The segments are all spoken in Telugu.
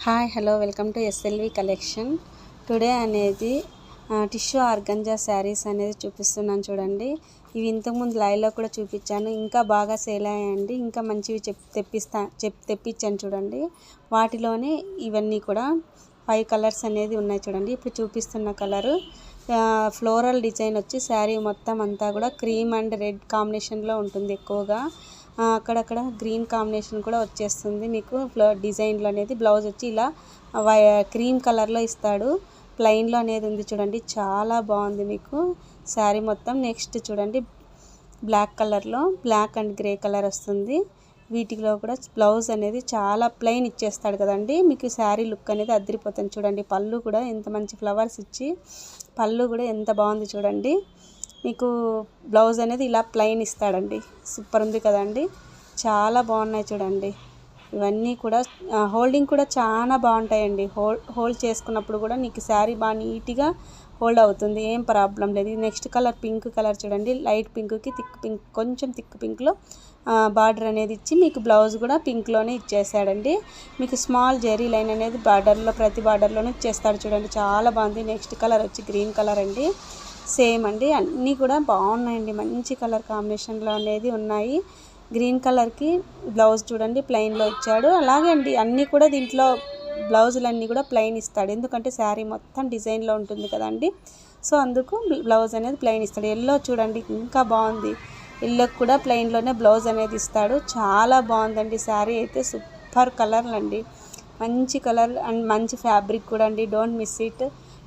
Hi hello welcome to SLV collection. Today అనేది టిష్యూ ఆర్గంజా శారీస్ అనేది చూపిస్తున్నాను చూడండి. ఇవి ఇంతకుముందు లైవ్లో కూడా చూపించాను, ఇంకా బాగా సేల్ అయ్యాయండి. ఇంకా మంచివి తెప్పించాను చూడండి. వాటిలోనే ఇవన్నీ కూడా 5 కలర్స్ అనేది ఉన్నాయి చూడండి. ఇప్పుడు చూపిస్తున్న కలరు ఫ్లోరల్ డిజైన్ వచ్చి శారీ మొత్తం అంతా కూడా క్రీమ్ అండ్ రెడ్ కాంబినేషన్లో ఉంటుంది. ఎక్కువగా అక్కడక్కడ గ్రీన్ కాంబినేషన్ కూడా వచ్చేస్తుంది మీకు డిజైన్లో అనేది. బ్లౌజ్ వచ్చి ఇలా క్రీమ్ కలర్లో ఇస్తాడు. ప్లెయిన్లో అనేది ఉంది చూడండి, చాలా బాగుంది మీకు శారీ మొత్తం. నెక్స్ట్ చూడండి, బ్లాక్ కలర్లో బ్లాక్ అండ్ గ్రే కలర్ వస్తుంది. వీటిలో కూడా బ్లౌజ్ అనేది చాలా ప్లెయిన్ ఇచ్చేస్తాడు కదండి. మీకు శారీ లుక్ అనేది అదిరిపోతుంది చూడండి. పళ్ళు కూడా ఎంత మంచి ఫ్లవర్స్ ఇచ్చి పళ్ళు కూడా ఎంత బాగుంది చూడండి. మీకు బ్లౌజ్ అనేది ఇలా ప్లెయిన్ ఇస్తాడండి. సూపర్ ఉంది కదండి, చాలా బాగున్నాయి చూడండి. ఇవన్నీ కూడా హోల్డింగ్ కూడా చాలా బాగుంటాయండి. హోల్డ్ చేసుకున్నప్పుడు కూడా నీకు శారీ బాగా నీట్గా హోల్డ్ అవుతుంది, ఏం ప్రాబ్లం లేదు. నెక్స్ట్ కలర్ పింక్ కలర్ చూడండి. లైట్ పింక్కి థిక్ పింక్, కొంచెం థిక్ పింక్లో బార్డర్ అనేది ఇచ్చి మీకు బ్లౌజ్ కూడా పింక్లోనే ఇచ్చేసాడండి. మీకు స్మాల్ జెరీ లైన్ అనేది బార్డర్లో ప్రతి బార్డర్లోనే ఇచ్చేస్తాడు చూడండి, చాలా బాగుంది. నెక్స్ట్ కలర్ వచ్చి గ్రీన్ కలర్ అండి. సేమ్ అండి, అన్నీ కూడా బాగున్నాయండి. మంచి కలర్ కాంబినేషన్లో అనేది ఉన్నాయి. గ్రీన్ కలర్కి బ్లౌజ్ చూడండి ప్లెయిన్లో ఇచ్చాడు. అలాగే అండి అన్నీ కూడా దీంట్లో బ్లౌజులన్నీ కూడా ప్లెయిన్ ఇస్తాడు, ఎందుకంటే శారీ మొత్తం డిజైన్లో ఉంటుంది కదండి. సో అందుకు బ్లౌజ్ అనేది ప్లెయిన్ ఇస్తాడు. ఎల్లో చూడండి ఇంకా బాగుంది, ఎల్లోకి కూడా ప్లెయిన్లోనే బ్లౌజ్ అనేది ఇస్తాడు. చాలా బాగుందండి శారీ అయితే. సూపర్ కలర్లు అండి, మంచి కలర్ అండ్ మంచి ఫ్యాబ్రిక్ కూడా అండి. Don't miss it.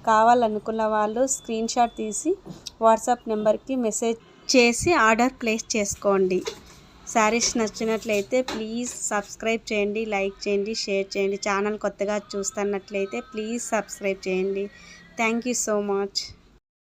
కావాలనుకున్న వాళ్ళు స్క్రీన్ షాట్ తీసి వాట్సాప్ నెంబర్కి మెసేజ్ చేసి ఆర్డర్ ప్లేస్ చేసుకోండి. శారీస్ నచ్చినట్లయితే ప్లీజ్ సబ్స్క్రైబ్ చేయండి, లైక్ చేయండి, షేర్ చేయండి. ఛానల్ కొత్తగా చూస్తున్నట్లయితే ప్లీజ్ సబ్స్క్రైబ్ చేయండి. Thank you so much.